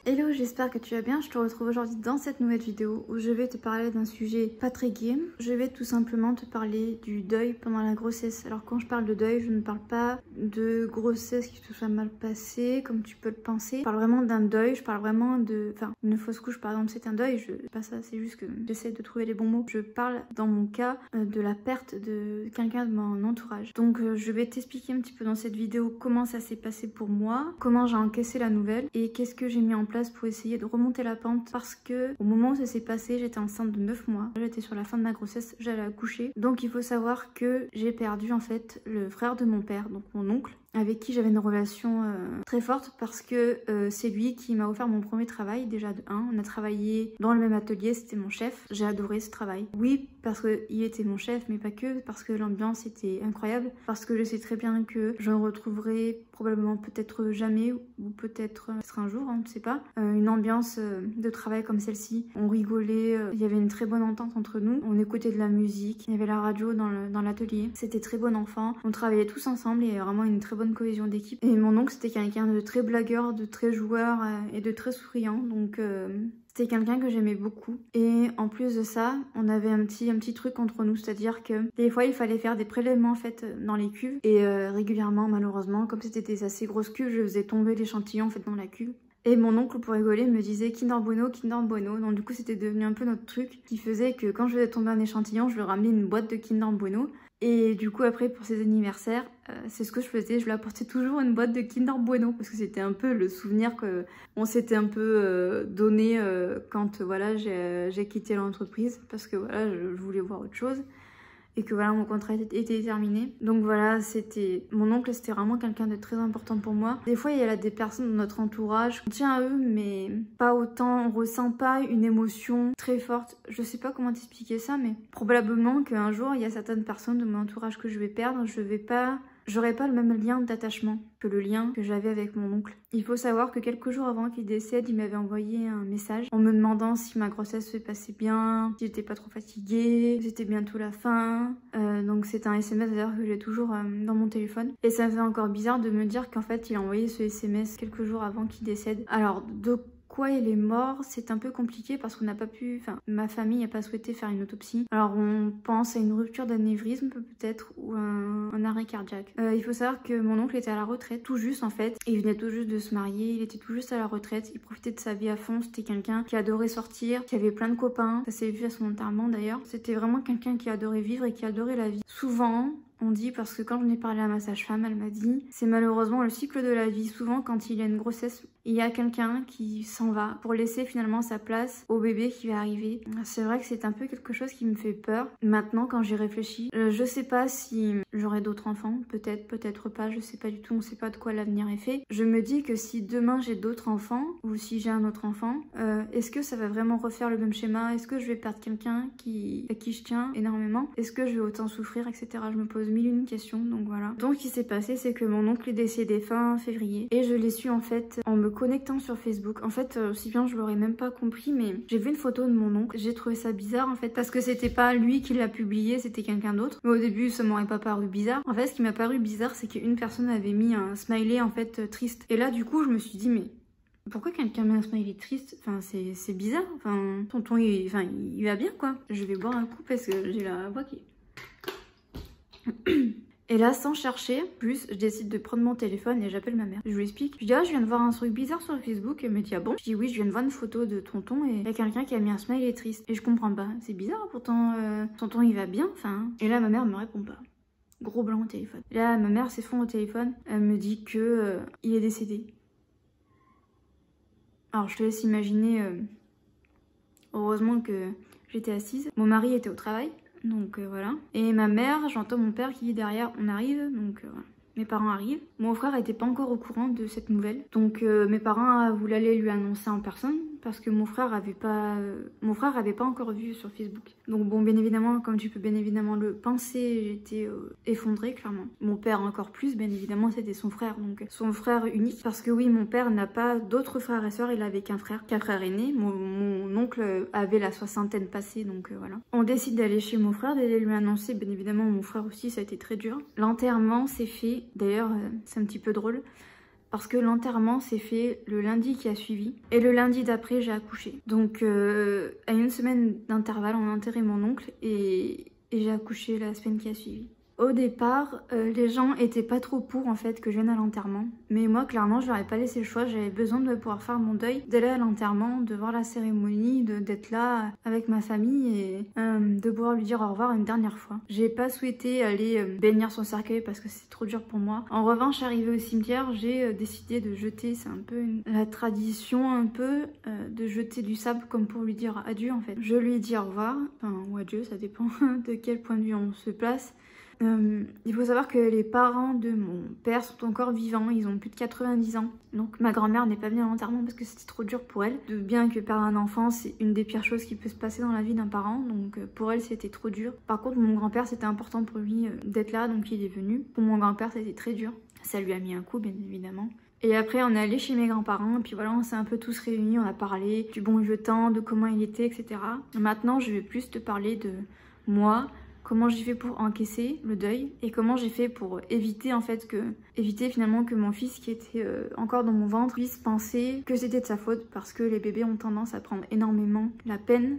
Hello, j'espère que tu vas bien. Je te retrouve aujourd'hui dans cette nouvelle vidéo où je vais te parler d'un sujet pas très gai. Je vais tout simplement te parler du deuil pendant la grossesse. Alors quand je parle de deuil, je ne parle pas de grossesse qui te soit mal passée comme tu peux le penser. Je parle vraiment d'un deuil, je parle vraiment de... Enfin, une fausse couche par exemple c'est un deuil, pas ça, c'est juste que j'essaie de trouver les bons mots. Je parle dans mon cas de la perte de quelqu'un de mon entourage. Donc je vais t'expliquer un petit peu dans cette vidéo comment ça s'est passé pour moi, comment j'ai encaissé la nouvelle et qu'est-ce que j'ai mis en place pour essayer de remonter la pente, parce que au moment où ça s'est passé, j'étais enceinte de 9 mois. J'étais sur la fin de ma grossesse, j'allais accoucher. Donc il faut savoir que j'ai perdu en fait le frère de mon père, donc mon oncle, avec qui j'avais une relation très forte parce que c'est lui qui m'a offert mon premier travail, déjà de 1. On a travaillé dans le même atelier, c'était mon chef. J'ai adoré ce travail. Oui, parce qu'il était mon chef, mais pas que, parce que l'ambiance était incroyable, parce que je sais très bien que je retrouverai probablement peut-être jamais, ou peut-être un jour, on ne sait pas, une ambiance de travail comme celle-ci. On rigolait, il y avait une très bonne entente entre nous, on écoutait de la musique, il y avait la radio dans l'atelier. C'était très bon enfant, on travaillait tous ensemble et il y avait vraiment une très bonne cohésion d'équipe. Et mon oncle c'était quelqu'un de très blagueur, de très joueur et de très souriant, donc c'était quelqu'un que j'aimais beaucoup. Et en plus de ça, on avait un petit truc entre nous, c'est-à-dire que des fois il fallait faire des prélèvements en fait dans les cuves et régulièrement malheureusement, comme c'était des assez grosses cuves, je faisais tomber l'échantillon en fait dans la cuve. Et mon oncle, pour rigoler, me disait Kinder Bueno, Kinder Bueno. Donc du coup c'était devenu un peu notre truc qui faisait que quand je faisais tomber un échantillon, je lui ramenais une boîte de Kinder Bueno. Et du coup après pour ses anniversaires, c'est ce que je faisais, je lui apportais toujours une boîte de Kinder Bueno parce que c'était un peu le souvenir que on s'était un peu donné quand voilà j'ai quitté l'entreprise, parce que voilà je voulais voir autre chose et que voilà mon contrat était terminé. Donc voilà, c'était mon oncle, c'était vraiment quelqu'un de très important pour moi. Des fois il y a des personnes dans notre entourage, on tient à eux mais pas autant, on ressent pas une émotion très forte. Je sais pas comment t'expliquer ça, mais probablement qu'un jour il y a certaines personnes de mon entourage que je vais perdre, j'aurai pas le même lien d'attachement que le lien que j'avais avec mon oncle. Il faut savoir que quelques jours avant qu'il décède, il m'avait envoyé un message en me demandant si ma grossesse se passait bien, si j'étais pas trop fatiguée, si c'était bientôt la fin. Donc c'est un SMS d'ailleurs que j'ai toujours dans mon téléphone. Et ça me fait encore bizarre de me dire qu'en fait il a envoyé ce SMS quelques jours avant qu'il décède. Alors de quoi il est mort, c'est un peu compliqué parce qu'on n'a pas pu, enfin ma famille n'a pas souhaité faire une autopsie. Alors on pense à une rupture d'anévrisme peut-être ou un arrêt cardiaque. Il faut savoir que mon oncle était à la retraite tout juste en fait, et il venait tout juste de se marier, il était tout juste à la retraite, il profitait de sa vie à fond, c'était quelqu'un qui adorait sortir, qui avait plein de copains, ça s'est vu à son enterrement d'ailleurs. C'était vraiment quelqu'un qui adorait vivre et qui adorait la vie. Souvent on dit, parce que quand j'en ai parlé à ma sage-femme, elle m'a dit c'est malheureusement le cycle de la vie. Souvent quand il y a une grossesse, il y a quelqu'un qui s'en va pour laisser finalement sa place au bébé qui va arriver. C'est vrai que c'est un peu quelque chose qui me fait peur. Maintenant quand j'y réfléchis, je sais pas si j'aurai d'autres enfants, peut-être, peut-être pas, je sais pas du tout, on sait pas de quoi l'avenir est fait. Je me dis que si demain j'ai d'autres enfants, ou si j'ai un autre enfant, est-ce que ça va vraiment refaire le même schéma? Est-ce que je vais perdre quelqu'un à qui je tiens énormément? Est-ce que je vais autant souffrir, etc. Je me pose mille une questions, donc voilà. Donc ce qui s'est passé, c'est que mon oncle est décédé fin février, et je l'ai su en fait en me connectant sur Facebook. En fait, aussi bien je l'aurais même pas compris, mais j'ai vu une photo de mon oncle, j'ai trouvé ça bizarre en fait, parce que c'était pas lui qui l'a publié, c'était quelqu'un d'autre. Mais au début, ça m'aurait pas paru bizarre. En fait, ce qui m'a paru bizarre, c'est qu'une personne avait mis un smiley en fait triste. Et là, du coup, je me suis dit, mais pourquoi quelqu'un met un smiley triste? Enfin, c'est bizarre. Enfin, tonton, il va bien quoi. Je vais boire un coup parce que j'ai la voix qui... Et là, sans chercher, plus, je décide de prendre mon téléphone et j'appelle ma mère. Je lui explique. Je dis, ah, je viens de voir un truc bizarre sur Facebook. Elle me dit, ah bon? Je dis, oui, je viens de voir une photo de tonton et il y a quelqu'un qui a mis un smiley triste. Et je comprends pas. C'est bizarre, pourtant, tonton il va bien, enfin. Et là, ma mère me répond pas. Gros blanc au téléphone. Et là, ma mère s'effondre au téléphone. Elle me dit que il est décédé. Alors, je te laisse imaginer. Heureusement que j'étais assise. Mon mari était au travail. Donc voilà. Et ma mère, j'entends mon père qui dit derrière, on arrive, donc voilà. Mes parents arrivent. Mon frère n'était pas encore au courant de cette nouvelle. Donc mes parents voulaient aller lui annoncer en personne parce que mon frère avait pas encore vu sur Facebook. Donc bon, bien évidemment, comme tu peux bien évidemment le penser, j'étais effondrée clairement. Mon père encore plus, bien évidemment, c'était son frère, donc son frère unique. Parce que oui, mon père n'a pas d'autres frères et sœurs, il avait qu'un frère aîné. Mon oncle avait la soixantaine passée, donc voilà. On décide d'aller chez mon frère, d'aller lui annoncer. Bien évidemment, mon frère aussi, ça a été très dur. L'enterrement s'est fait, d'ailleurs, c'est un petit peu drôle. parce que l'enterrement s'est fait le lundi qui a suivi et le lundi d'après j'ai accouché. Donc à une semaine d'intervalle on a enterré mon oncle et j'ai accouché la semaine qui a suivi. Au départ, les gens étaient pas trop pour en fait que je vienne à l'enterrement. Mais moi clairement je leur ai pas laissé le choix, j'avais besoin de pouvoir faire mon deuil, d'aller à l'enterrement, de voir la cérémonie, d'être là avec ma famille et de pouvoir lui dire au revoir une dernière fois. J'ai pas souhaité aller bénir son cercueil parce que c'est trop dur pour moi. En revanche, arrivée au cimetière, j'ai décidé de jeter, c'est un peu la tradition un peu, de jeter du sable comme pour lui dire adieu en fait. Je lui ai dit au revoir, enfin ou adieu, ça dépend de quel point de vue on se place. Il faut savoir que les parents de mon père sont encore vivants, ils ont plus de 90 ans. Donc ma grand-mère n'est pas venue à l'enterrement parce que c'était trop dur pour elle. Bien que perdre un enfant, c'est une des pires choses qui peut se passer dans la vie d'un parent, donc pour elle c'était trop dur. Par contre mon grand-père, c'était important pour lui d'être là, donc il est venu. Pour mon grand-père c'était très dur, ça lui a mis un coup bien évidemment. Et après on est allé chez mes grands-parents, et puis voilà, on s'est un peu tous réunis, on a parlé du bon vieux temps, de comment il était, etc. Maintenant je vais plus te parler de moi, comment j'ai fait pour encaisser le deuil et comment j'ai fait pour éviter finalement que mon fils qui était encore dans mon ventre puisse penser que c'était de sa faute, parce que les bébés ont tendance à prendre énormément la peine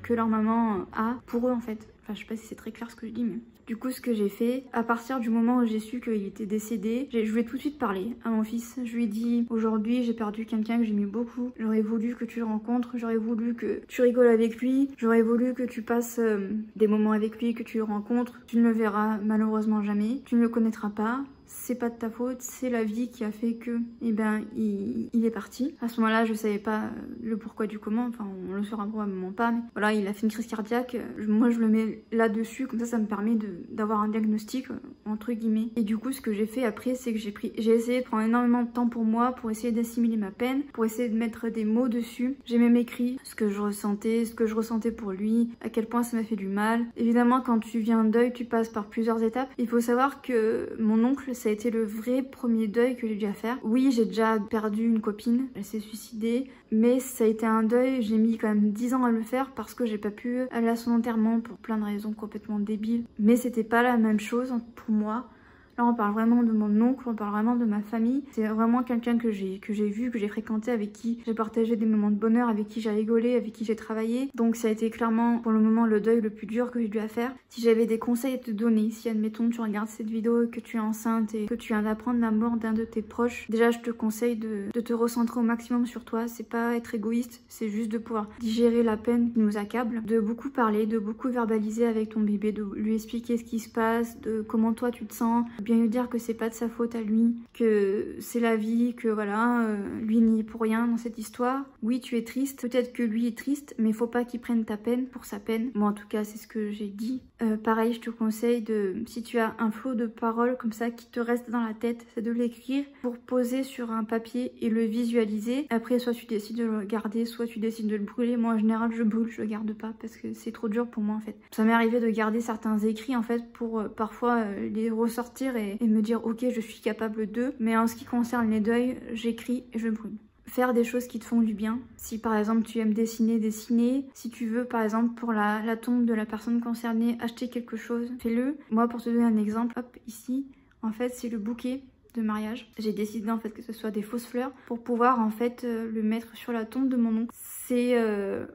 que leur maman a pour eux en fait. Enfin je sais pas si c'est très clair ce que je dis, mais du coup ce que j'ai fait, à partir du moment où j'ai su qu'il était décédé, je lui ai tout de suite parlé à mon fils. Je lui ai dit aujourd'hui j'ai perdu quelqu'un que j'aimais beaucoup, j'aurais voulu que tu le rencontres, j'aurais voulu que tu rigoles avec lui, j'aurais voulu que tu passes des moments avec lui, que tu le rencontres. Tu ne le verras malheureusement jamais, tu ne le connaîtras pas. C'est pas de ta faute, c'est la vie qui a fait que, eh ben, il est parti. À ce moment-là, je savais pas le pourquoi du comment, enfin, on le saura probablement pas, mais voilà, il a fait une crise cardiaque. Moi, je le mets là-dessus, comme ça me permet d'avoir un diagnostic, entre guillemets. Et du coup, ce que j'ai fait après, c'est que j'ai essayé de prendre énormément de temps pour moi, pour essayer d'assimiler ma peine, pour essayer de mettre des mots dessus. J'ai même écrit ce que je ressentais pour lui, à quel point ça m'a fait du mal. Évidemment, quand tu vis un deuil, tu passes par plusieurs étapes. Il faut savoir que mon oncle, ça a été le vrai premier deuil que j'ai dû faire. Oui, j'ai déjà perdu une copine, elle s'est suicidée, mais ça a été un deuil, j'ai mis quand même 10 ans à le faire parce que j'ai pas pu aller à son enterrement pour plein de raisons complètement débiles. Mais c'était pas la même chose pour moi. Là, on parle vraiment de mon oncle, on parle vraiment de ma famille. C'est vraiment quelqu'un que j'ai vu, que j'ai fréquenté, avec qui j'ai partagé des moments de bonheur, avec qui j'ai rigolé, avec qui j'ai travaillé. Donc ça a été clairement pour le moment le deuil le plus dur que j'ai dû faire. Si j'avais des conseils à te donner, si admettons tu regardes cette vidéo et que tu es enceinte et que tu viens d'apprendre la mort d'un de tes proches, déjà je te conseille de te recentrer au maximum sur toi. C'est pas être égoïste, c'est juste de pouvoir digérer la peine qui nous accable, de beaucoup parler, de beaucoup verbaliser avec ton bébé, de lui expliquer ce qui se passe, de comment toi tu te sens, bien lui dire que c'est pas de sa faute à lui, que c'est la vie, que voilà, lui n'y est pour rien dans cette histoire. Oui, tu es triste, peut-être que lui est triste, mais faut pas qu'il prenne ta peine pour sa peine. Moi en tout cas c'est ce que j'ai dit. Pareil, je te conseille si tu as un flot de paroles comme ça qui te reste dans la tête, c'est de l'écrire pour poser sur un papier et le visualiser. Après soit tu décides de le garder, soit tu décides de le brûler. Moi en général je brûle, je le garde pas parce que c'est trop dur pour moi en fait. Ça m'est arrivé de garder certains écrits en fait pour parfois les ressortir et me dire ok je suis capable de, mais en ce qui concerne les deuils, j'écris et je brûle. Faire des choses qui te font du bien. Si par exemple tu aimes dessiner. Si tu veux par exemple pour la tombe de la personne concernée acheter quelque chose, fais-le. Moi pour te donner un exemple, hop ici, en fait c'est le bouquet de mariage. J'ai décidé en fait que ce soit des fausses fleurs pour pouvoir en fait le mettre sur la tombe de mon oncle. C'est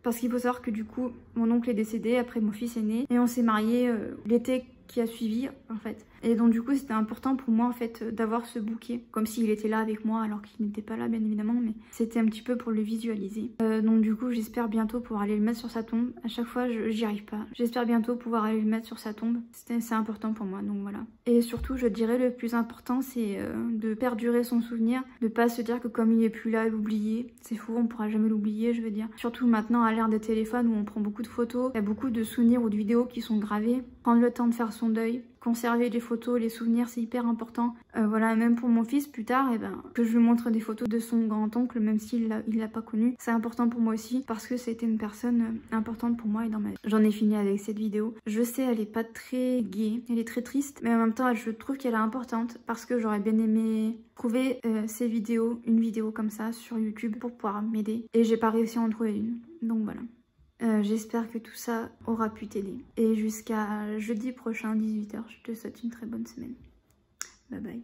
parce qu'il faut savoir que du coup mon oncle est décédé, après mon fils est né et on s'est mariés l'été qui a suivi en fait. Et donc du coup c'était important pour moi en fait d'avoir ce bouquet, comme s'il était là avec moi alors qu'il n'était pas là bien évidemment, mais c'était un petit peu pour le visualiser. Donc du coup j'espère bientôt pouvoir aller le mettre sur sa tombe. À chaque fois j'y arrive pas. J'espère bientôt pouvoir aller le mettre sur sa tombe. C'est important pour moi, donc voilà. Et surtout je dirais le plus important c'est de perdurer son souvenir, de pas se dire que comme il est plus là, l'oublier. C'est faux, on pourra jamais l'oublier je veux dire. Surtout maintenant à l'ère des téléphones où on prend beaucoup de photos, il y a beaucoup de souvenirs ou de vidéos qui sont gravés. Prendre le temps de faire son deuil, conserver les photos, les souvenirs, c'est hyper important. Voilà, même pour mon fils plus tard, que je lui montre des photos de son grand-oncle, même s'il l'a pas connu. C'est important pour moi aussi parce que c'était une personne importante pour moi et dans ma vie. J'en ai fini avec cette vidéo. Je sais, elle est pas très gaie, elle est très triste, mais en même temps, je trouve qu'elle est importante parce que j'aurais bien aimé trouver une vidéo comme ça sur YouTube pour pouvoir m'aider. Et j'ai pas réussi à en trouver une, donc voilà. J'espère que tout ça aura pu t'aider. Et jusqu'à jeudi prochain 18 h, je te souhaite une très bonne semaine. Bye bye.